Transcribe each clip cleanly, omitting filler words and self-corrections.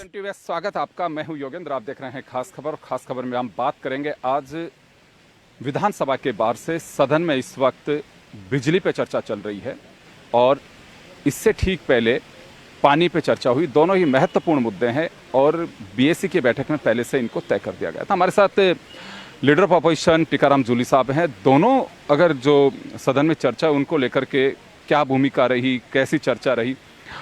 TV स्वागत आपका। मैं हूं योगेंद्र, आप देख रहे हैं खास खबर। खास खबर में हम बात करेंगे आज विधानसभा के बाहर से सदन में इस वक्त बिजली पे चर्चा चल रही है और इससे ठीक पहले पानी पे चर्चा हुई। दोनों ही महत्वपूर्ण मुद्दे हैं और बीएसी की बैठक में पहले से इनको तय कर दिया गया था। हमारे साथ leader of opposition Tikaram Jully साहब हैं। दोनों अगर जो सदन में चर्चा उनको लेकर के क्या भूमिका रही, कैसी चर्चा रही।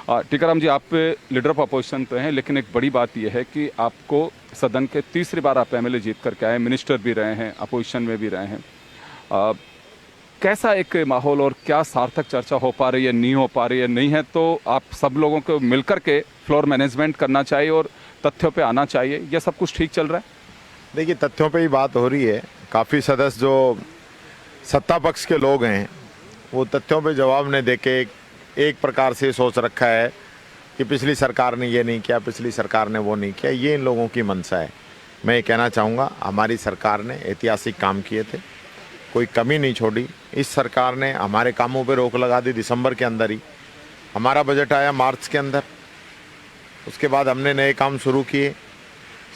टीकाराम जी, आप लीडर ऑफ अपोजिशन तो हैं, लेकिन एक बड़ी बात यह है कि आपको सदन के तीसरी बार आप एमएलए जीत करके आए, मिनिस्टर भी रहे हैं, अपोजिशन में भी रहे हैं। कैसा एक माहौल और क्या सार्थक चर्चा हो पा रही है, नहीं हो पा रही है? नहीं है तो आप सब लोगों को मिलकर के फ्लोर मैनेजमेंट करना चाहिए और तथ्यों पे आना चाहिए। यह सब कुछ ठीक चल रहा है? देखिए, तथ्यों पे ही बात हो रही है। काफ़ी सदस्य जो सत्ता पक्ष के लोग हैं वो तथ्यों पे जवाब नहीं देके एक प्रकार से सोच रखा है कि पिछली सरकार ने ये नहीं किया, पिछली सरकार ने वो नहीं किया। ये इन लोगों की मंशा है। मैं ये कहना चाहूँगा, हमारी सरकार ने ऐतिहासिक काम किए थे, कोई कमी नहीं छोड़ी। इस सरकार ने हमारे कामों पे रोक लगा दी दिसंबर के अंदर ही। हमारा बजट आया मार्च के अंदर, उसके बाद हमने नए काम शुरू किए।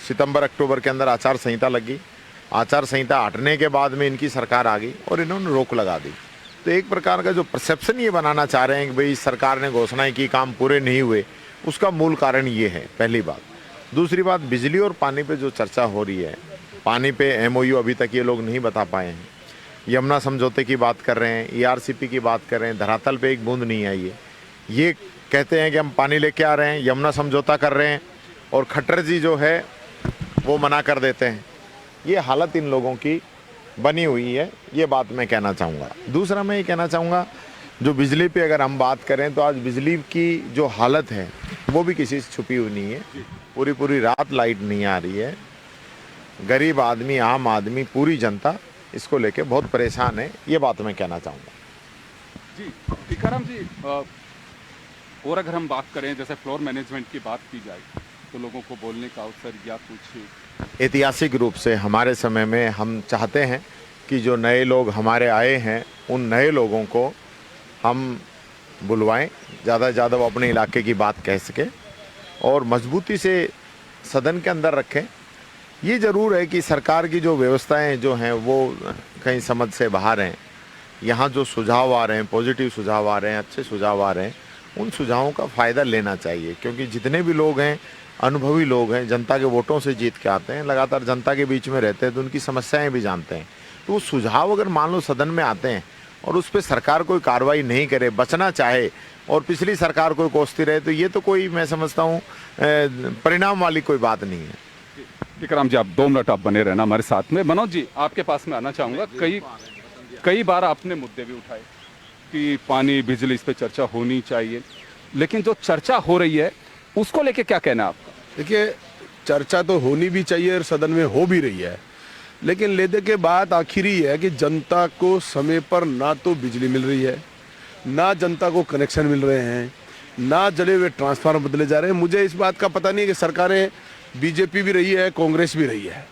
सितंबर अक्टूबर के अंदर आचार संहिता लगी। आचार संहिता हटने के बाद में इनकी सरकार आ गई और इन्होंने रोक लगा दी। तो एक प्रकार का जो परसेप्शन ये बनाना चाह रहे हैं कि भाई इस सरकार ने घोषणाएं की, काम पूरे नहीं हुए, उसका मूल कारण ये है, पहली बात। दूसरी बात, बिजली और पानी पे जो चर्चा हो रही है, पानी पे एमओयू अभी तक ये लोग नहीं बता पाए हैं। यमुना समझौते की बात कर रहे हैं, ईआरसीपी की बात कर रहे हैं, धरातल पे एक बूंद नहीं आई है। ये कहते हैं कि हम पानी लेके आ रहे हैं, यमुना समझौता कर रहे हैं, और खट्टर जी जो है वो मना कर देते हैं। ये हालत इन लोगों की बनी हुई है, ये बात मैं कहना चाहूँगा। दूसरा मैं ये कहना चाहूँगा, जो बिजली पे अगर हम बात करें तो आज बिजली की जो हालत है वो भी किसी से छुपी हुई नहीं है। पूरी रात लाइट नहीं आ रही है। गरीब आदमी, आम आदमी, पूरी जनता इसको लेके बहुत परेशान है। ये बात मैं कहना चाहूँगा। जी टीकाराम जी, और अगर हम बात करें, जैसे फ्लोर मैनेजमेंट की बात की जाए तो लोगों को बोलने का अवसर या कुछ ऐतिहासिक रूप से हमारे समय में हम चाहते हैं कि जो नए लोग हमारे आए हैं उन नए लोगों को हम बुलवाएं, ज़्यादा से ज़्यादा वो अपने इलाके की बात कह सके और मजबूती से सदन के अंदर रखें। ये ज़रूर है कि सरकार की जो व्यवस्थाएं जो हैं वो कहीं समझ से बाहर हैं। यहाँ जो सुझाव आ रहे हैं, पॉजिटिव सुझाव आ रहे हैं, अच्छे सुझाव आ रहे हैं, उन सुझावों का फ़ायदा लेना चाहिए। क्योंकि जितने भी लोग हैं अनुभवी लोग हैं, जनता के वोटों से जीत के आते हैं, लगातार जनता के बीच में रहते हैं, तो उनकी समस्याएं भी जानते हैं। तो वो सुझाव अगर मान लो सदन में आते हैं और उस पर सरकार कोई कार्रवाई नहीं करे, बचना चाहे और पिछली सरकार को कोसती रहे, तो ये तो कोई, मैं समझता हूँ, परिणाम वाली कोई बात नहीं है। टीकाराम जी, आप 2 मिनट आप बने रहना हमारे साथ में। मनोज जी, आपके पास में आना चाहूँगा। कई बार आपने मुद्दे भी उठाए कि पानी, बिजली, इस पर चर्चा होनी चाहिए, लेकिन जो चर्चा हो रही है उसको लेके क्या कहना है आपका? देखिए, चर्चा तो होनी भी चाहिए और सदन में हो भी रही है, लेकिन लेदे के बात आखिर ही है कि जनता को समय पर ना तो बिजली मिल रही है, ना जनता को कनेक्शन मिल रहे हैं, ना जले हुए ट्रांसफार्मर बदले जा रहे हैं। मुझे इस बात का पता नहीं है कि सरकारें बीजेपी भी रही है, कांग्रेस भी रही है,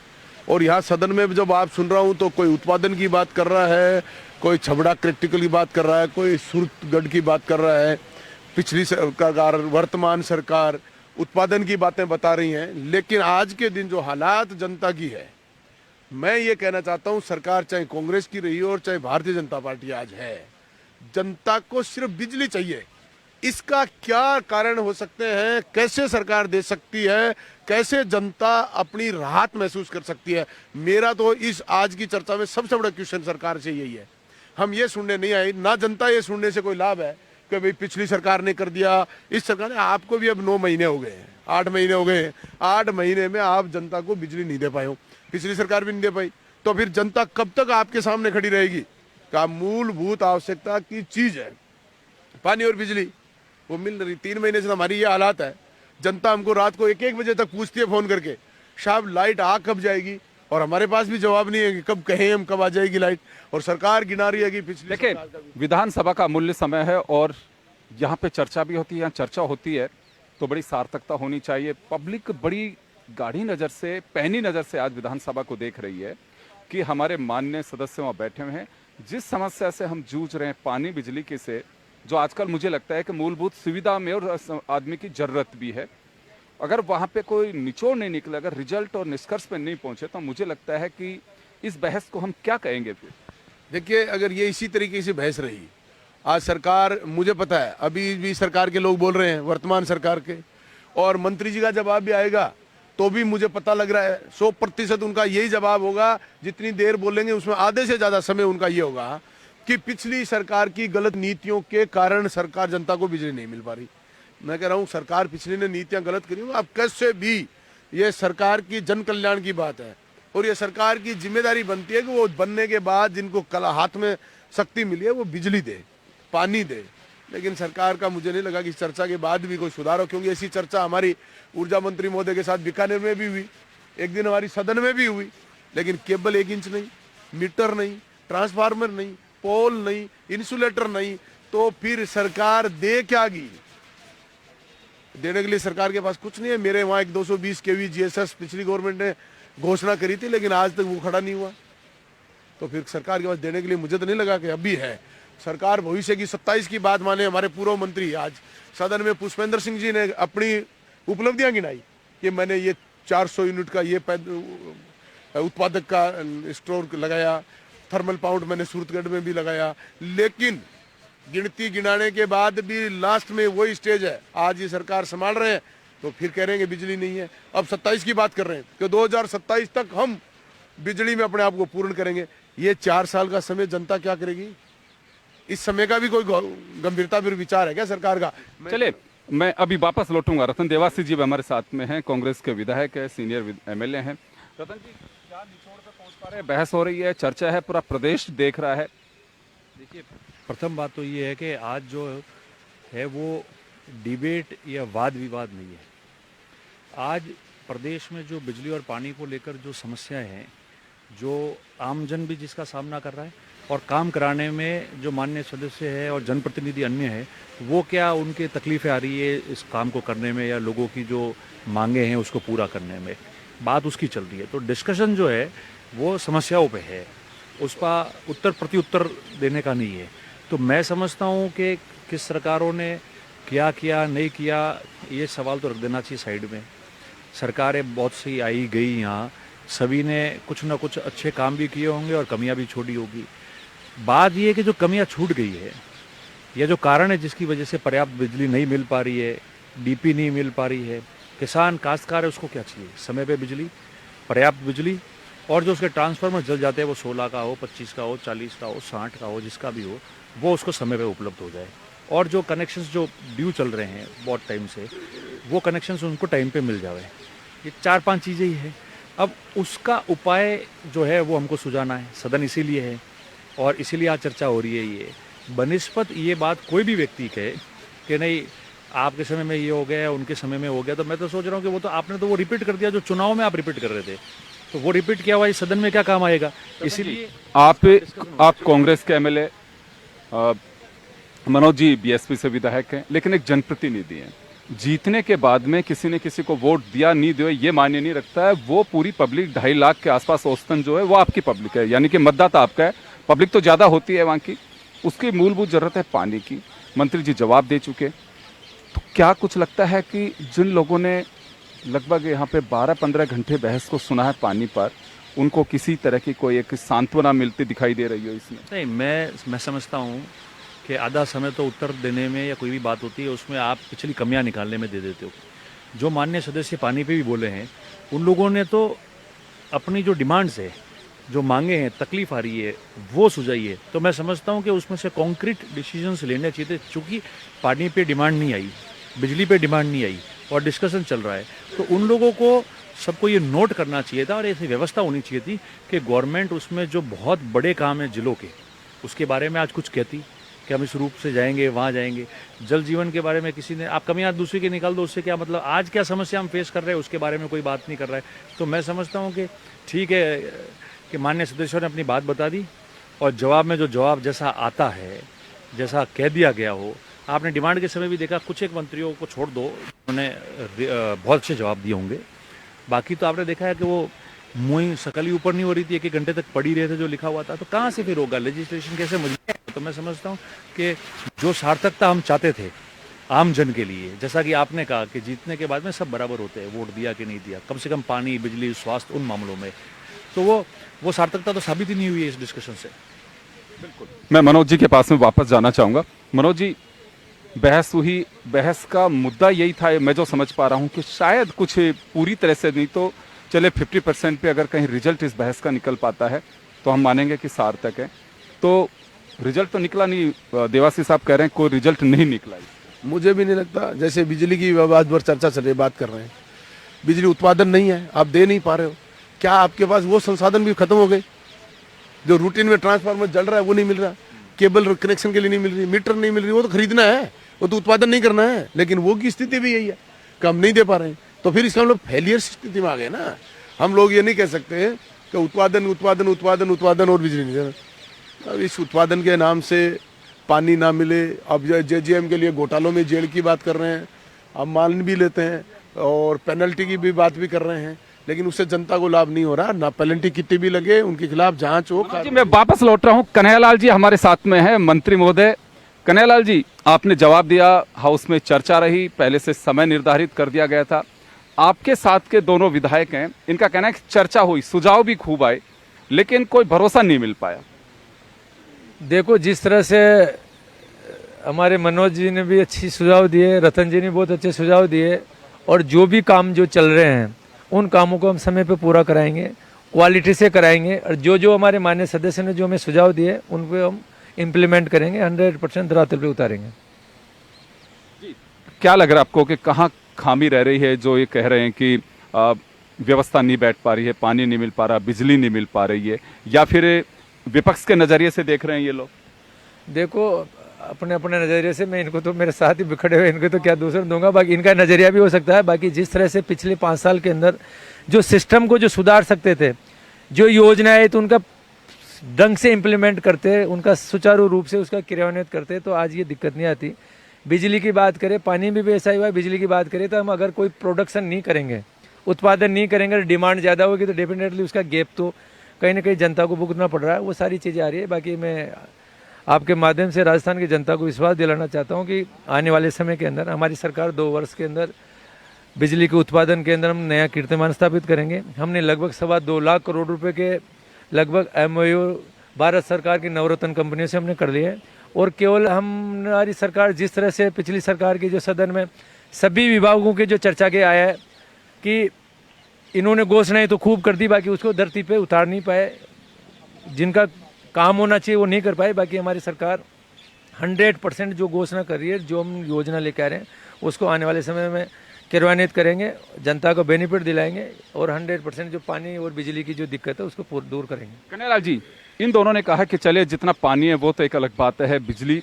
और यहाँ सदन में जब आप सुन रहा हूँ तो कोई उत्पादन की बात कर रहा है, कोई छबड़ा क्रिटिकल की बात कर रहा है, कोई सूरतगढ़ की बात कर रहा है। पिछली सरकार, वर्तमान सरकार उत्पादन की बातें बता रही हैं, लेकिन आज के दिन जो हालात जनता की है, मैं ये कहना चाहता हूँ, सरकार चाहे कांग्रेस की रही हो और चाहे भारतीय जनता पार्टी आज है, जनता को सिर्फ बिजली चाहिए। इसका क्या कारण हो सकते हैं, कैसे सरकार दे सकती है, कैसे जनता अपनी राहत महसूस कर सकती है? मेरा तो इस आज की चर्चा में सबसे बड़ा क्वेश्चन सरकार से यही है। हम ये सुनने नहीं आए, ना जनता ये सुनने से कोई लाभ है कि भाई पिछली सरकार ने कर दिया, इस सरकार ने। आपको भी अब 9 महीने हो गए हैं, 8 महीने हो गए हैं। 8 महीने में आप जनता को बिजली नहीं दे पाए हो, पिछली सरकार भी नहीं दे पाई, तो फिर जनता कब तक आपके सामने खड़ी रहेगी? का मूलभूत आवश्यकता की चीज है पानी और बिजली, वो मिल रही। 3 महीने से हमारी ये हालात है। जनता हमको रात को 1-1 बजे तक पूछती है फोन करके, साहब लाइट आ कब जाएगी? और हमारे पास भी जवाब नहीं है कि कब कहें हम, कब आ जाएगी लाइट। और सरकार गिना रही है कि पिछले। देखिए, विधानसभा का मूल्य समय है और यहाँ पे चर्चा भी होती है। यहाँ चर्चा होती है तो बड़ी सार्थकता होनी चाहिए। पब्लिक बड़ी गाढ़ी नज़र से, पैनी नज़र से आज विधानसभा को देख रही है कि हमारे माननीय सदस्य वहाँ बैठे हुए हैं। जिस समस्या से हम जूझ रहे हैं, पानी, बिजली के, से जो आजकल मुझे लगता है कि मूलभूत सुविधा में और आदमी की ज़रूरत भी है, अगर वहाँ पे कोई निचोड़ नहीं निकले, अगर रिजल्ट और निष्कर्ष पे नहीं पहुंचे, तो मुझे लगता है कि इस बहस को हम क्या कहेंगे फिर। देखिए, अगर ये इसी तरीके से बहस रही, आज सरकार, मुझे पता है अभी भी सरकार के लोग बोल रहे हैं, वर्तमान सरकार के, और मंत्री जी का जवाब भी आएगा तो भी मुझे पता लग रहा है 100% उनका यही जवाब होगा। जितनी देर बोलेंगे उसमें आधे से ज़्यादा समय उनका ये होगा कि पिछली सरकार की गलत नीतियों के कारण सरकार जनता को बिजली नहीं मिल पा रही। मैं कह रहा हूँ सरकार पिछली ने नीतियाँ गलत करी, अब कैसे भी ये सरकार की जन कल्याण की बात है और ये सरकार की जिम्मेदारी बनती है कि वो बनने के बाद जिनको कला हाथ में शक्ति मिली है वो बिजली दे, पानी दे। लेकिन सरकार का मुझे नहीं लगा कि चर्चा के बाद भी कोई सुधार हो, क्योंकि ऐसी चर्चा हमारी ऊर्जा मंत्री महोदय के साथ बीकानेर में भी हुई, एक दिन हमारी सदन में भी हुई, लेकिन केबल 1 इंच नहीं, मीटर नहीं, ट्रांसफार्मर नहीं, पोल नहीं, इंसुलेटर नहीं, तो फिर सरकार दे क्या गी? देने के लिए सरकार के पास कुछ नहीं है। मेरे वहाँ एक 220 kV GSS पिछली गवर्नमेंट ने घोषणा करी थी, लेकिन आज तक वो खड़ा नहीं हुआ। तो फिर सरकार के पास देने के लिए मुझे तो नहीं लगा कि अभी है। सरकार भविष्य की 27 की बात माने। हमारे पूर्व मंत्री आज सदन में पुष्पेंद्र सिंह जी ने अपनी उपलब्धियां गिनाई कि मैंने ये 400 यूनिट का ये उत्पादक का स्टोर लगाया, थर्मल पाउंड मैंने सूरतगढ़ में भी लगाया, लेकिन गिनती गिनाने के बाद भी लास्ट में वही स्टेज है। आज ये सरकार संभाल रहे हैं तो फिर कह रहे हैं कि बिजली नहीं है। अब 27 की बात कर रहे हैं कि 2027 तक हम बिजली में अपने आप को पूर्ण करेंगे। ये 4 साल का समय जनता क्या करेगी? इस समय का भी कोई गंभीरता फिर विचार है क्या सरकार का? चलिए, मैं अभी वापस लौटूंगा। रतन देवासी जी हमारे साथ में हैं, कांग्रेस के विधायक है, सीनियर MLA हैं। रतन जी, क्या निचोड़ पे पहुंच पा रहे हैं? बहस हो रही है, चर्चा है, पूरा प्रदेश देख रहा है। देखिए, प्रथम बात तो ये है कि आज जो है वो डिबेट या वाद विवाद नहीं है। आज प्रदेश में जो बिजली और पानी को लेकर जो समस्याएं हैं, जो आमजन भी जिसका सामना कर रहा है, और काम कराने में जो माननीय सदस्य है और जनप्रतिनिधि अन्य है, वो क्या उनके तकलीफ़ें आ रही है इस काम को करने में या लोगों की जो मांगे हैं उसको पूरा करने में, बात उसकी चल रही है। तो डिस्कशन जो है वो समस्याओं पे है, उस पर उत्तर प्रत्युत्तर देने का नहीं है। तो मैं समझता हूँ कि किस सरकारों ने क्या किया नहीं किया, ये सवाल तो रख देना चाहिए साइड में। सरकारें बहुत सी आई गई यहाँ, सभी ने कुछ ना कुछ अच्छे काम भी किए होंगे और कमियां भी छोड़ी होगी। बात ये है कि जो कमियां छूट गई है या जो कारण है जिसकी वजह से पर्याप्त बिजली नहीं मिल पा रही है, डीपी नहीं मिल पा रही है, किसान काश्तकार है उसको क्या चाहिए? समय पे बिजली, पर्याप्त बिजली, और जो उसके ट्रांसफार्मर जल जाते हैं वो 16 का हो, 25 का हो, 40 का हो, 60 का हो, जिसका भी हो, वो उसको समय पे उपलब्ध हो जाए। और जो कनेक्शंस जो ड्यू चल रहे हैं बहुत टाइम से, वो कनेक्शंस उनको टाइम पे मिल जाए। ये 4-5 चीज़ें ही है। अब उसका उपाय जो है वो हमको सुझाना है, सदन इसीलिए है और इसीलिए आज चर्चा हो रही है। ये बनिस्पत ये बात कोई भी व्यक्ति कहे कि नहीं आपके समय में ये हो गया, उनके समय में हो गया, तो मैं तो सोच रहा हूँ कि वो तो आपने तो वो रिपीट कर दिया जो चुनाव में आप रिपीट कर रहे थे, तो वो रिपीट किया हुआ इस सदन में क्या काम आएगा? इसीलिए आप कांग्रेस के MLA मनोज जी BSP से विधायक हैं, लेकिन एक जनप्रतिनिधि हैं। जीतने के बाद में किसी ने किसी को वोट दिया नहीं दिया ये मायने नहीं रखता है। वो पूरी पब्लिक 2.5 लाख के आसपास औसतन जो है वो आपकी पब्लिक है, यानी कि मतदाता आपका है। पब्लिक तो ज़्यादा होती है वहाँ की, उसकी मूलभूत जरूरत है पानी की। मंत्री जी जवाब दे चुके। तो क्या कुछ लगता है कि जिन लोगों ने लगभग यहाँ पे 12-15 घंटे बहस को सुना है पानी पर, उनको किसी तरह की कोई एक सांत्वना मिलती दिखाई दे रही हो इसमें? नहीं, मैं समझता हूँ कि आधा समय तो उत्तर देने में या कोई भी बात होती है उसमें आप पिछली कमियां निकालने में दे देते हो। जो माननीय सदस्य पानी पे भी बोले हैं, उन लोगों ने तो अपनी जो डिमांड्स है, जो मांगे हैं, तकलीफ आ रही है, वो सुझाई है। तो मैं समझता हूँ कि उसमें से कॉन्क्रीट डिसीजंस लेने चाहिए थे। चूँकि पानी पे डिमांड नहीं आई, बिजली पे डिमांड नहीं आई और डिस्कशन चल रहा है, तो उन लोगों को सबको ये नोट करना चाहिए था और ऐसी व्यवस्था होनी चाहिए थी कि गवर्नमेंट उसमें जो बहुत बड़े काम हैं जिलों के, उसके बारे में आज कुछ कहती कि हम इस रूप से जाएंगे, वहाँ जाएंगे। जल जीवन के बारे में किसी ने, आप कमियां दूसरे की निकाल दो, उससे क्या मतलब? आज क्या समस्या हम फेस कर रहे हैं उसके बारे में कोई बात नहीं कर रहा है। तो मैं समझता हूँ कि ठीक है कि माननीय सदस्यों ने अपनी बात बता दी और जवाब में जो जवाब जैसा आता है, जैसा कह दिया गया हो। आपने डिमांड के समय भी देखा, कुछ एक मंत्रियों को छोड़ दो, उन्होंने बहुत अच्छे जवाब दिए होंगे। बाकी तो आपने देखा है कि वो मुँह शकल ही ऊपर नहीं हो रही थी, 1-1 घंटे तक पढ़ी रहे थे जो लिखा हुआ था। तो कहाँ से फिर होगा लेजिस्लेशन, कैसे मजबूत? तो मैं समझता हूँ कि जो सार्थकता हम चाहते थे आम जन के लिए, जैसा कि आपने कहा कि जीतने के बाद में सब बराबर होते हैं, वोट दिया कि नहीं दिया, कम से कम पानी, बिजली, स्वास्थ्य, उन मामलों में, तो वो सार्थकता तो साबित ही नहीं हुई है इस डिस्कशन से। मैं मनोज जी के पास में वापस जाना चाहूंगा। मनोज जी, बहस हुई, बहस का मुद्दा यही था, मैं जो समझ पा रहा हूं कि शायद कुछ पूरी तरह से नहीं तो चले 50% पे अगर कहीं रिजल्ट इस बहस का निकल पाता है तो हम मानेंगे कि सार्थक है। तो रिजल्ट तो निकला नहीं, देवासी साहब कह रहे हैं कोई रिजल्ट नहीं निकला। मुझे भी नहीं लगता। जैसे बिजली की आज भर चर्चा चल रही, बात कर रहे हैं, बिजली उत्पादन नहीं है, आप दे नहीं पा रहे हो। क्या आपके पास वो संसाधन भी खत्म हो गए? जो रूटीन में ट्रांसफार्मर जल रहा है वो नहीं मिल रहा, केबल कनेक्शन के लिए नहीं मिल रही, मीटर नहीं मिल रही, वो तो खरीदना है, वो तो उत्पादन नहीं करना है। लेकिन वो की स्थिति भी यही है कि हम नहीं दे पा रहे हैं, तो फिर इसका हम लोग फेलियर स्थिति में आ गए ना। हम लोग ये नहीं कह सकते कि उत्पादन उत्पादन उत्पादन उत्पादन और बिजली नहीं देना। अब इस उत्पादन के नाम से पानी ना मिले, अब जेजीएम के लिए घोटालों में जेल की बात कर रहे हैं, हम मान भी लेते हैं और पेनल्टी की भी बात भी कर रहे हैं, लेकिन उससे जनता को लाभ नहीं हो रहा। ना पेनल्टी कितनी भी लगे, उनके खिलाफ जांच हो। जी, मैं वापस लौट रहा हूं। कन्हैयालाल जी हमारे साथ में है, मंत्री महोदय। कन्हैयालाल जी, आपने जवाब दिया, हाउस में चर्चा रही, पहले से समय निर्धारित कर दिया गया था। आपके साथ के दोनों विधायक हैं, इनका कहना है कि चर्चा हुई, सुझाव भी खूब आए, लेकिन कोई भरोसा नहीं मिल पाया। देखो, जिस तरह से हमारे मनोज जी ने भी अच्छी सुझाव दिए, रतन जी ने बहुत अच्छे सुझाव दिए, और जो भी काम जो चल रहे हैं उन कामों को हम समय पे पूरा कराएंगे, क्वालिटी से कराएंगे, और जो जो हमारे माननीय सदस्य ने जो हमें सुझाव दिए उन पे हम इम्प्लीमेंट करेंगे, 100% धरातल पे उतारेंगे। क्या लग रहा है आपको कि कहाँ खामी रह रही है, जो ये कह रहे हैं कि व्यवस्था नहीं बैठ पा रही है, पानी नहीं मिल पा रहा, बिजली नहीं मिल पा रही है, या फिर विपक्ष के नजरिए से देख रहे हैं ये लोग? देखो, अपने अपने नज़रिए से, मैं इनको तो मेरे साथ ही बिखरे हुए, इनको तो क्या दूसरा दूंगा, बाकी इनका नज़रिया भी हो सकता है। बाकी जिस तरह से पिछले 5 साल के अंदर जो सिस्टम को जो सुधार सकते थे, जो योजनाएं तो उनका ढंग से इम्प्लीमेंट करते, उनका सुचारू रूप से उसका क्रियान्वित करते, तो आज ये दिक्कत नहीं आती। बिजली की बात करें, पानी में भी ऐसा ही हुआ है। बिजली की बात करें तो हम अगर कोई प्रोडक्शन नहीं करेंगे, उत्पादन नहीं करेंगे, डिमांड ज़्यादा होगी तो डेफिनेटली उसका गैप तो कहीं ना कहीं जनता को भुगतना पड़ रहा है। वो सारी चीज़ें आ रही है। बाकी मैं आपके माध्यम से राजस्थान की जनता को विश्वास दिलाना चाहता हूं कि आने वाले समय के अंदर हमारी सरकार 2 वर्ष के अंदर बिजली के उत्पादन के अंदर हम नया कीर्तिमान स्थापित करेंगे। हमने लगभग 2.25 लाख करोड़ रुपए के लगभग MOU भारत सरकार की नवरत्न कंपनियों से हमने कर लिए हैं। और केवल हमारी सरकार जिस तरह से पिछली सरकार की जो सदन में सभी विभागों के जो चर्चा के आया है कि इन्होंने घोषणाएं तो खूब कर दी, बाकी उसको धरती पे उतार नहीं पाए, जिनका काम होना चाहिए वो नहीं कर पाए। बाकी हमारी सरकार 100% जो घोषणा कर रही है, जो हम योजना लेकर आ रहे हैं, उसको आने वाले समय में क्रियान्वित करेंगे, जनता को बेनिफिट दिलाएंगे, और 100% जो पानी और बिजली की जो दिक्कत है उसको दूर करेंगे। कन्हैयालाल जी, इन दोनों ने कहा कि चले जितना पानी है वो तो एक अलग बात है, बिजली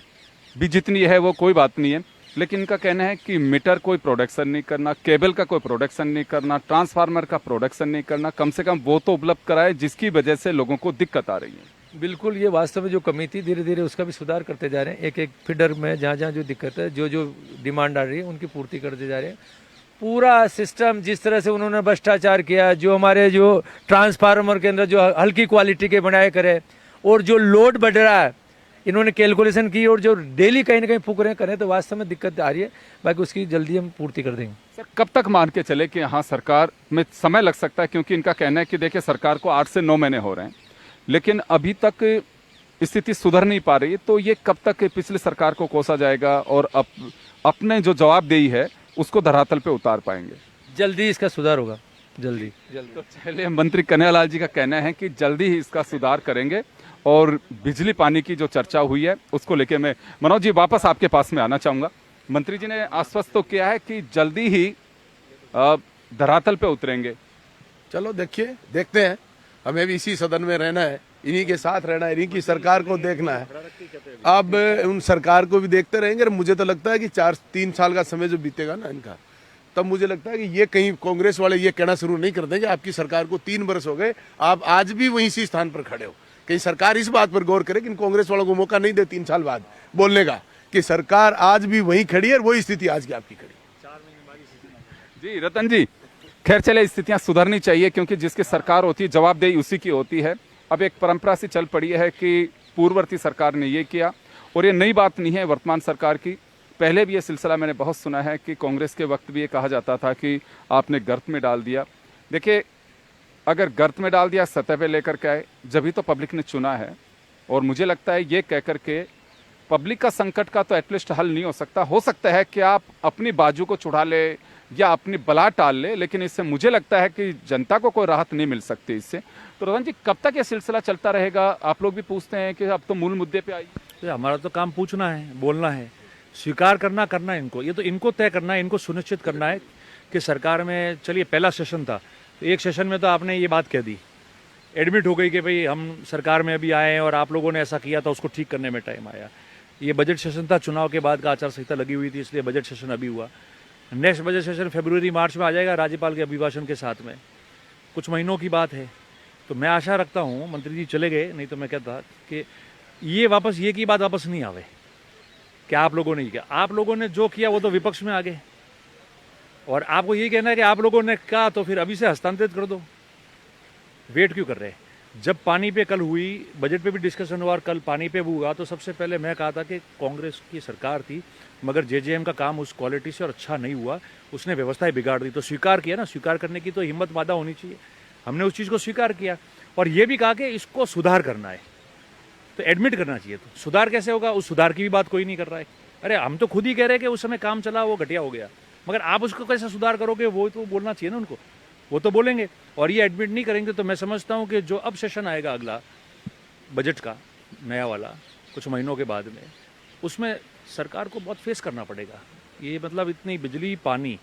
भी जितनी है वो कोई बात नहीं है, लेकिन इनका कहना है कि मीटर कोई प्रोडक्शन नहीं करना, केबल का कोई प्रोडक्शन नहीं करना, ट्रांसफार्मर का प्रोडक्शन नहीं करना, कम से कम वो तो उपलब्ध कराए जिसकी वजह से लोगों को दिक्कत आ रही है। बिल्कुल, ये वास्तव में जो कमी थी, धीरे धीरे उसका भी सुधार करते जा रहे हैं। एक एक फीडर में जहाँ जहाँ जो दिक्कत है, जो जो डिमांड आ रही है, उनकी पूर्ति करते जा रहे हैं। पूरा सिस्टम जिस तरह से उन्होंने भ्रष्टाचार किया, जो हमारे जो ट्रांसफार्मर के अंदर जो हल्की क्वालिटी के बनाए करे, और जो लोड बढ़ रहा है इन्होंने कैलकुलेशन की, और जो डेली कहीं ना कहीं फूक रहे करें, तो वास्तव में दिक्कत आ रही है। बाकी उसकी जल्दी हम पूर्ति कर देंगे। सर, कब तक मान के चले कि हाँ सरकार में समय लग सकता है, क्योंकि इनका कहना है कि देखिए सरकार को 8 से 9 महीने हो रहे हैं, लेकिन अभी तक स्थिति सुधर नहीं पा रही है, तो ये कब तक पिछली सरकार को कोसा जाएगा और अपने जो जवाबदेही है उसको धरातल पे उतार पाएंगे? जल्दी इसका सुधार होगा, जल्दी। तो चलिए, मंत्री कन्हैयालाल जी का कहना है कि जल्दी ही इसका सुधार करेंगे, और बिजली पानी की जो चर्चा हुई है उसको लेके मैं मनोज जी वापस आपके पास में आना चाहूंगा। मंत्री जी ने आश्वस्त तो किया है कि जल्दी ही धरातल पे उतरेंगे। चलो देखते हैं, हमें भी इसी सदन में रहना है, इन्हीं के साथ रहना है, इन्हीं की सरकार को देखना है। अब उन सरकार को भी देखते रहेंगे। मुझे तो लगता है कि 3 साल का समय जो बीतेगा ना इनका, तब मुझे लगता है कि ये कहीं कांग्रेस वाले ये कहना शुरू नहीं कर देंगे आपकी सरकार को 3 वर्ष हो गए, आप आज भी वहीं इसी स्थान पर खड़े हो। कहीं सरकार इस बात पर गौर करे कि कांग्रेस वालों को मौका नहीं दे 3 साल बाद बोलने का कि सरकार आज भी वहीं खड़ी है, और वही स्थिति आज की आपकी खड़ी। जी रतन जी, खैर चले, स्थितियां सुधरनी चाहिए, क्योंकि जिसकी सरकार होती है जवाबदेही उसी की होती है। अब एक परंपरा सी चल पड़ी है कि पूर्ववर्ती सरकार ने ये किया, और ये नई बात नहीं है वर्तमान सरकार की। पहले भी ये सिलसिला मैंने बहुत सुना है कि कांग्रेस के वक्त भी ये कहा जाता था कि आपने गर्त में डाल दिया। देखिए, अगर गर्त में डाल दिया सतह पे लेकर के आए, जब तो पब्लिक ने चुना है। और मुझे लगता है ये कह करके पब्लिक का संकट का तो एटलीस्ट हल नहीं हो सकता है कि आप अपनी बाजू को चुड़ा ले या अपनी बला टाल ले, लेकिन इससे मुझे लगता है कि जनता को कोई राहत नहीं मिल सकती इससे। तो रोहन जी, कब तक ये सिलसिला चलता रहेगा? आप लोग भी पूछते हैं कि अब तो मूल मुद्दे पे आइए। तो हमारा तो काम पूछना है, बोलना है, स्वीकार करना है इनको। ये तो इनको तय करना है, इनको सुनिश्चित करना है कि सरकार में, चलिए पहला सेशन था तो एक सेशन में तो आपने ये बात कह दी, एडमिट हो गई कि भाई हम सरकार में अभी आए हैं और आप लोगों ने ऐसा किया था, उसको ठीक करने में टाइम आया। ये बजट सेशन था, चुनाव के बाद का आचार संहिता लगी हुई थी, इसलिए बजट सेशन अभी हुआ। नेक्स्ट बजट सेशन फरवरी मार्च में आ जाएगा, राज्यपाल के अभिभाषण के साथ में, कुछ महीनों की बात है। तो मैं आशा रखता हूँ, मंत्री जी चले गए, नहीं तो मैं कहता कि ये वापस ये की बात वापस नहीं आवे कि आप लोगों ने किया। आप लोगों ने जो किया वो तो विपक्ष में आ गए, और आपको यही कहना है कि आप लोगों ने कहा तो फिर अभी से हस्तांतरित कर दो। वेट क्यों कर रहे हैं? जब पानी पे कल हुई, बजट पे भी डिस्कशन हुआ और कल पानी पे भी हुआ, तो सबसे पहले मैं कहा था कि कांग्रेस की सरकार थी, मगर जेजेएम का काम उस क्वालिटी से और अच्छा नहीं हुआ, उसने व्यवस्थाएं बिगाड़ दी। तो स्वीकार किया ना, स्वीकार करने की तो हिम्मत पैदा होनी चाहिए। हमने उस चीज़ को स्वीकार किया और ये भी कहा कि इसको सुधार करना है, तो एडमिट करना चाहिए। तो सुधार कैसे होगा? उस सुधार की भी बात कोई नहीं कर रहा है। अरे हम तो खुद ही कह रहे हैं कि उस समय काम चला, वो घटिया हो गया, मगर आप उसको कैसे सुधार करोगे? वो तो बोलना चाहिए ना उनको, वो तो बोलेंगे। और ये एडमिट नहीं करेंगे तो मैं समझता हूँ कि जो अब सेशन आएगा अगला बजट का नया वाला कुछ महीनों के बाद में, उसमें सरकार को बहुत फेस करना पड़ेगा। ये मतलब इतनी बिजली, पानी,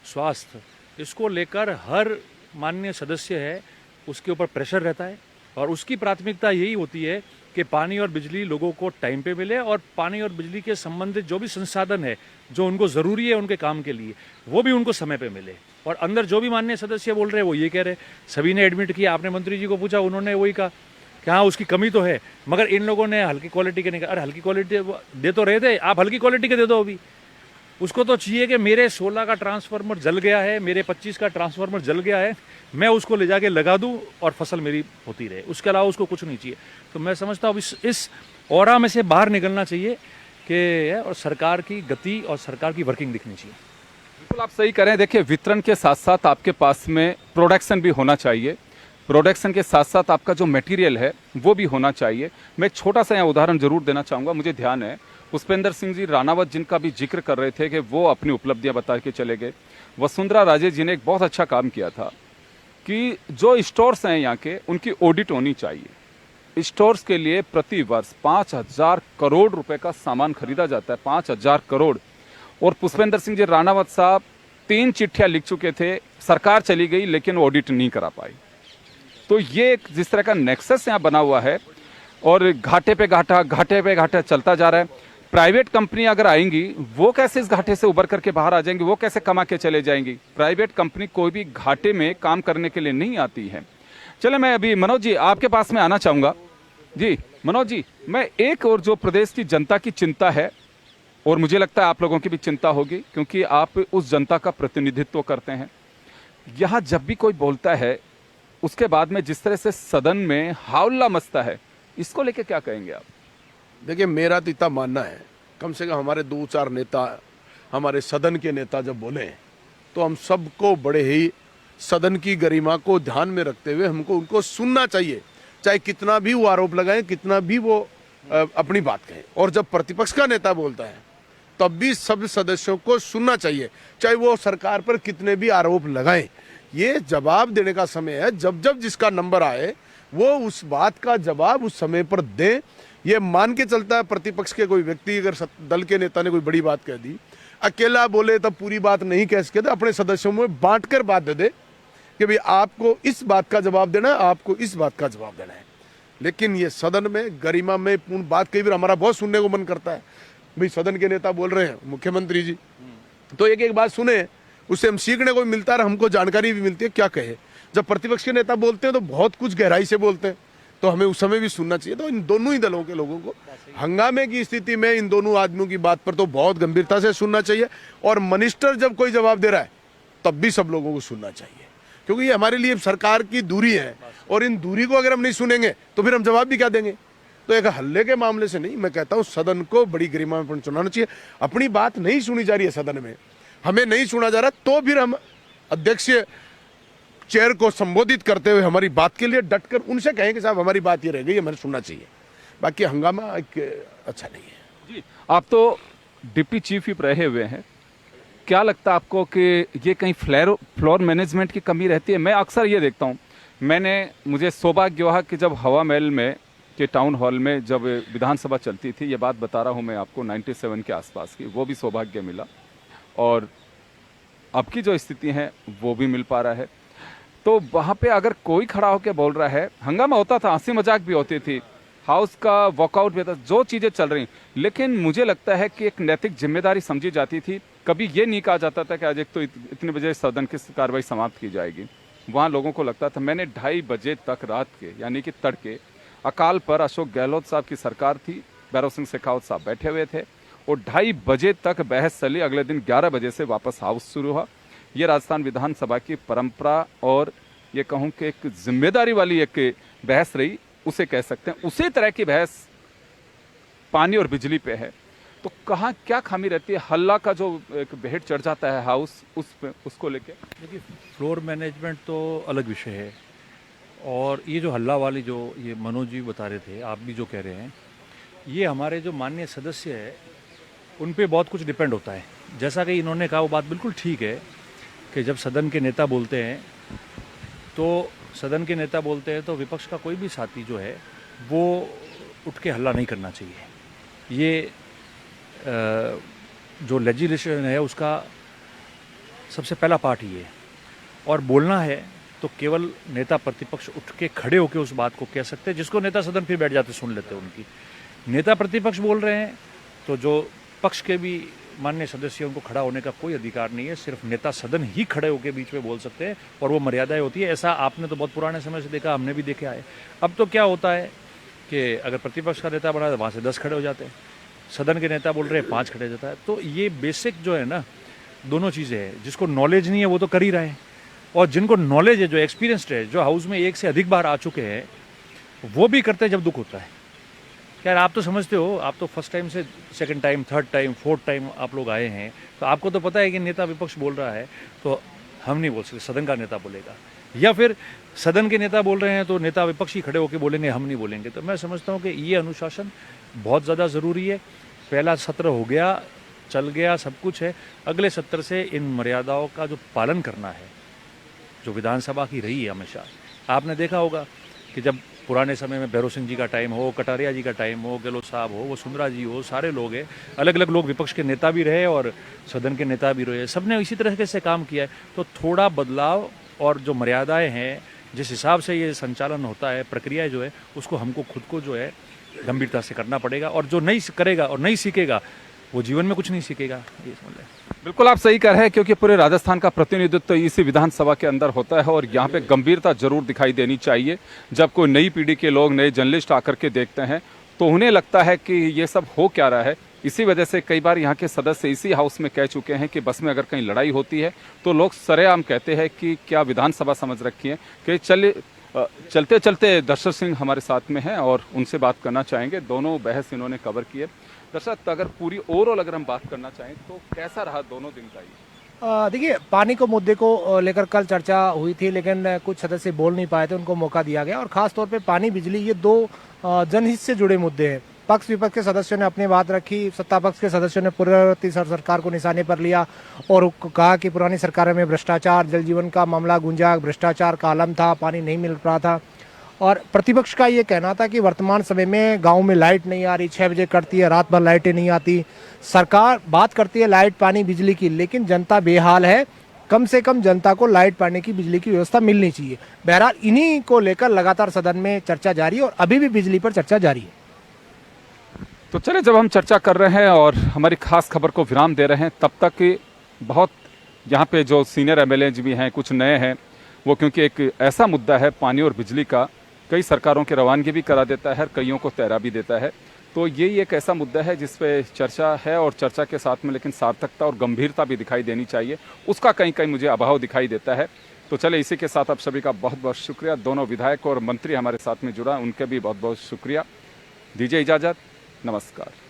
स्वास्थ्य, इसको लेकर हर माननीय सदस्य है उसके ऊपर प्रेशर रहता है, और उसकी प्राथमिकता यही होती है कि पानी और बिजली लोगों को टाइम पे मिले, और पानी और बिजली के संबंधित जो भी संसाधन है जो उनको ज़रूरी है उनके काम के लिए, वो भी उनको समय पे मिले। और अंदर जो भी माननीय सदस्य बोल रहे हैं वो ये कह रहे हैं, सभी ने एडमिट किया। आपने मंत्री जी को पूछा, उन्होंने वही कहा कि हाँ उसकी कमी तो है, मगर इन लोगों ने हल्की क्वालिटी के नहीं कहा। अरे हल्की क्वालिटी दे तो रहे थे, आप हल्की क्वालिटी के दे दो। अभी उसको तो चाहिए कि मेरे 16 का ट्रांसफार्मर जल गया है, मेरे 25 का ट्रांसफार्मर जल गया है, मैं उसको ले जाके लगा दूं और फसल मेरी होती रहे। उसके अलावा उसको कुछ नहीं चाहिए। तो मैं समझता हूँ इस ऑरा में से बाहर निकलना चाहिए कि और सरकार की गति और सरकार की वर्किंग दिखनी चाहिए। बिल्कुल आप सही कह रहे हैं। देखिए, वितरण के साथ साथ आपके पास में प्रोडक्शन भी होना चाहिए, प्रोडक्शन के साथ साथ आपका जो मटेरियल है वो भी होना चाहिए। मैं एक छोटा सा यहाँ उदाहरण जरूर देना चाहूँगा। मुझे ध्यान है पुष्पेंद्र सिंह जी राणावत जिनका भी जिक्र कर रहे थे कि वो अपनी उपलब्धियां बता के चले गए। वसुंधरा राजे जी ने एक बहुत अच्छा काम किया था कि जो स्टोर्स हैं यहाँ के, उनकी ऑडिट होनी चाहिए। स्टोर्स के लिए प्रति वर्ष 5,000 करोड़ रुपए का सामान खरीदा जाता है, 5,000 करोड़। और पुष्पेंद्र सिंह जी राणावत साहब 3 चिट्ठियां लिख चुके थे, सरकार चली गई लेकिन ऑडिट नहीं करा पाई। तो ये एक जिस तरह का नेक्सस यहाँ बना हुआ है, और घाटे पे घाटा चलता जा रहा है। प्राइवेट कंपनी अगर आएंगी, वो कैसे इस घाटे से उबर करके बाहर आ जाएंगी? वो कैसे कमा के चले जाएंगी? प्राइवेट कंपनी कोई भी घाटे में काम करने के लिए नहीं आती है। चले, मैं अभी मनोज जी आपके पास में आना चाहूँगा। जी मनोज जी, मैं एक और जो प्रदेश की जनता की चिंता है, और मुझे लगता है आप लोगों की भी चिंता होगी क्योंकि आप उस जनता का प्रतिनिधित्व करते हैं। यहाँ जब भी कोई बोलता है, उसके बाद में जिस तरह से सदन में हौला मचता है, इसको लेके क्या कहेंगे आप? देखिए, मेरा तो इतना मानना है, कम से कम हमारे 2-4 नेता, हमारे सदन के नेता जब बोले तो हम सबको बड़े ही सदन की गरिमा को ध्यान में रखते हुए हमको उनको सुनना चाहिए, चाहे कितना भी वो आरोप लगाएं, कितना भी वो अपनी बात कहें। और जब प्रतिपक्ष का नेता बोलता है तब भी सब सदस्यों को सुनना चाहिए, चाहे वो सरकार पर कितने भी आरोप लगाएं। ये जवाब देने का समय है, जब जब जिसका नंबर आए वो उस बात का जवाब उस समय पर दें। ये मान के चलता है प्रतिपक्ष के कोई व्यक्ति अगर दल के नेता ने कोई बड़ी बात कह दी, अकेला बोले तब पूरी बात नहीं कह सके, तो अपने सदस्यों में बांट कर बात दे दे कि भाई आपको इस बात का जवाब देना है, आपको इस बात का जवाब देना है। लेकिन ये सदन में गरिमा में पूर्ण बात कई बार हमारा बहुत सुनने को मन करता है, भाई सदन के नेता बोल रहे हैं, मुख्यमंत्री जी, तो एक एक बात सुने, उससे हम सीखने को भी मिलता है, हमको जानकारी भी मिलती है क्या कहे। जब प्रतिपक्ष के नेता बोलते हैं तो बहुत कुछ गहराई से बोलते हैं, तो हमें उस समय भी सुनना चाहिए। तो इन दोनों ही दलों के लोगों को हंगामे की स्थिति में इन दोनों आदमियों की बात पर तो बहुत गंभीरता से सुनना चाहिए। और मिनिस्टर जब कोई जवाब दे रहा है तब भी सब लोगों को सुनना चाहिए, क्योंकि ये हमारे लिए सरकार की दूरी है, और इन दूरी को अगर हम नहीं सुनेंगे तो फिर हम जवाब भी क्या देंगे। तो एक हल्ले के मामले से नहीं, मैं कहता हूं सदन को बड़ी गरिमा में चुनाना चाहिए। अपनी बात नहीं सुनी जा रही है सदन में, हमें नहीं सुना जा रहा, तो फिर हम अध्यक्षीय चेयर को संबोधित करते हुए हमारी बात के लिए डटकर उनसे कहें कि साहब हमारी बात ये रह गई, हमें सुनना चाहिए। बाकी हंगामा अच्छा नहीं है। जी, आप तो डिप्टी चीफ व्हिप रहे हुए हैं, क्या लगता है आपको कि ये कहीं फ्लोर मैनेजमेंट की कमी रहती है? मैं अक्सर ये देखता हूँ, मुझे सौभाग्य हुआ कि जब हवा महल में के टाउन हॉल में जब विधानसभा चलती थी, ये बात बता रहा हूँ मैं आपको 97 के आसपास की, वो भी सौभाग्य मिला, और अब की जो स्थिति है वो भी मिल पा रहा है। तो वहाँ पे अगर कोई खड़ा होकर बोल रहा है, हंगामा होता था, हंसी मजाक भी होती थी, हाउस का वॉकआउट भी था, जो चीज़ें चल रही, लेकिन मुझे लगता है कि एक नैतिक जिम्मेदारी समझी जाती थी। कभी ये नहीं कहा जाता था कि आज एक तो इतने बजे सदन की कार्रवाई समाप्त की जाएगी। वहाँ लोगों को लगता था, मैंने 2:30 बजे तक रात के यानी कि तड़के अकाल पर अशोक गहलोत साहब की सरकार थी, भैरव सिंह शेखावत साहब बैठे हुए थे, और 2:30 बजे तक बहस चली। अगले दिन 11 बजे से वापस हाउस शुरू हुआ। ये राजस्थान विधानसभा की परंपरा और ये कहूँ कि एक जिम्मेदारी वाली एक बहस रही, उसे कह सकते हैं। उसी तरह की बहस पानी और बिजली पे है, तो कहाँ क्या खामी रहती है? हल्ला का जो एक बेहद चढ़ जाता है हाउस, उसको लेके देखिए, फ्लोर मैनेजमेंट तो अलग विषय है, और ये जो हल्ला वाली जो ये मनोज जी बता रहे थे, आप भी जो कह रहे हैं, ये हमारे जो माननीय सदस्य है उन पे बहुत कुछ डिपेंड होता है। जैसा कि इन्होंने कहा, वो बात बिल्कुल ठीक है कि जब सदन के नेता बोलते हैं तो विपक्ष का कोई भी साथी जो है वो उठ के हल्ला नहीं करना चाहिए। ये जो लेजिस्लेशन है उसका सबसे पहला पार्ट ही है, और बोलना है तो केवल नेता प्रतिपक्ष उठ के खड़े होकर उस बात को कह सकते हैं, जिसको नेता सदन फिर बैठ जाते सुन लेते हैं उनकी। नेता प्रतिपक्ष बोल रहे हैं तो जो पक्ष के भी मान्य सदस्य उनको खड़ा होने का कोई अधिकार नहीं है, सिर्फ नेता सदन ही खड़े होकर बीच में बोल सकते हैं, और वो मर्यादाएं होती है। ऐसा आपने तो बहुत पुराने समय से देखा, हमने भी देखे आए। अब तो क्या होता है कि अगर प्रतिपक्ष का नेता बना तो वहाँ से 10 खड़े हो जाते हैं, सदन के नेता बोल रहे हैं 5 खड़े हो जाता है। तो ये बेसिक जो है ना, दोनों चीज़ें हैं। जिसको नॉलेज नहीं है वो तो कर ही रहे हैं, और जिनको नॉलेज है, जो एक्सपीरियंसड है, जो हाउस में 1 से अधिक बार आ चुके हैं, वो भी करते हैं जब दुख होता है। यार आप तो समझते हो, आप तो फर्स्ट टाइम से second time, third time, fourth time आप लोग आए हैं, तो आपको तो पता है कि नेता विपक्ष बोल रहा है तो हम नहीं बोल सकते, सदन का नेता बोलेगा, या फिर सदन के नेता बोल रहे हैं तो नेता विपक्ष ही खड़े होकर बोलेंगे, हम नहीं बोलेंगे। तो मैं समझता हूँ कि ये अनुशासन बहुत ज़्यादा ज़रूरी है। पहला सत्र हो गया, चल गया, सब कुछ है। अगले सत्र से इन मर्यादाओं का जो पालन करना है, जो विधानसभा की रही है हमेशा। आपने देखा होगा कि जब पुराने समय में भैरव सिंह जी का टाइम हो, कटारिया जी का टाइम हो, गहलोत साहब हो, वो सुंदरा जी हो, सारे लोग हैं, अलग अलग लोग विपक्ष के नेता भी रहे और सदन के नेता भी रहे, सबने इसी तरह से काम किया है। तो थोड़ा बदलाव और जो मर्यादाएं हैं, जिस हिसाब से ये संचालन होता है, प्रक्रिया जो है, उसको हमको खुद को जो है गंभीरता से करना पड़ेगा। और जो नहीं करेगा और नहीं सीखेगा वो जीवन में कुछ नहीं सीखेगा, ये समझ लें। बिल्कुल आप सही कह रहे हैं, क्योंकि पूरे राजस्थान का प्रतिनिधित्व इसी विधानसभा के अंदर होता है, और यहाँ पे गंभीरता जरूर दिखाई देनी चाहिए। जब कोई नई पीढ़ी के लोग, नए जर्नलिस्ट आकर के देखते हैं तो उन्हें लगता है कि ये सब हो क्या रहा है। इसी वजह से कई बार यहाँ के सदस्य इसी हाउस में कह चुके हैं कि बस में अगर कहीं लड़ाई होती है तो लोग सरेआम कहते हैं कि क्या विधानसभा समझ रखी है। कि चलते चलते दर्शक सिंह हमारे साथ में हैं और उनसे बात करना चाहेंगे। दोनों बहस इन्होंने कवर की है। दर्शक, अगर पूरी ओवरऑल अगर हम बात करना चाहें तो कैसा रहा दोनों दिन का ये? देखिए, पानी को मुद्दे को लेकर कल चर्चा हुई थी, लेकिन कुछ सदस्य बोल नहीं पाए थे, उनको मौका दिया गया। और खास तौर पे पानी, बिजली, ये 2 जनहित से जुड़े मुद्दे हैं। पक्ष विपक्ष के सदस्यों ने अपनी बात रखी, सत्ता पक्ष के सदस्यों ने पूर्ववर्ती सरकार को निशाने पर लिया और कहा कि पुरानी सरकार में भ्रष्टाचार, जल जीवन का मामला गूंजा, भ्रष्टाचार का आलम था, पानी नहीं मिल रहा था। और प्रतिपक्ष का ये कहना था कि वर्तमान समय में गांव में लाइट नहीं आ रही, 6 बजे कटती है, रात भर लाइटें नहीं आती। सरकार बात करती है लाइट, पानी, बिजली की, लेकिन जनता बेहाल है। कम से कम जनता को लाइट, पानी की, बिजली की व्यवस्था मिलनी चाहिए। बहरहाल इन्हीं को लेकर लगातार सदन में चर्चा जारी है और अभी भी बिजली पर चर्चा जारी है। तो चले, जब हम चर्चा कर रहे हैं और हमारी खास खबर को विराम दे रहे हैं, तब तक बहुत यहाँ पे जो सीनियर एमएलए भी हैं, कुछ नए हैं वो, क्योंकि एक ऐसा मुद्दा है पानी और बिजली का, कई सरकारों की रवानगी भी करा देता है, कईयों को तैरा भी देता है। तो यही एक ऐसा मुद्दा है जिस पे चर्चा है, और चर्चा के साथ में लेकिन सार्थकता और गंभीरता भी दिखाई देनी चाहिए। उसका कहीं कहीं मुझे अभाव दिखाई देता है। तो चले, इसी के साथ आप सभी का बहुत बहुत शुक्रिया। दोनों विधायक और मंत्री हमारे साथ में जुड़ा, उनके भी बहुत बहुत शुक्रिया। दीजिए इजाजत, नमस्कार।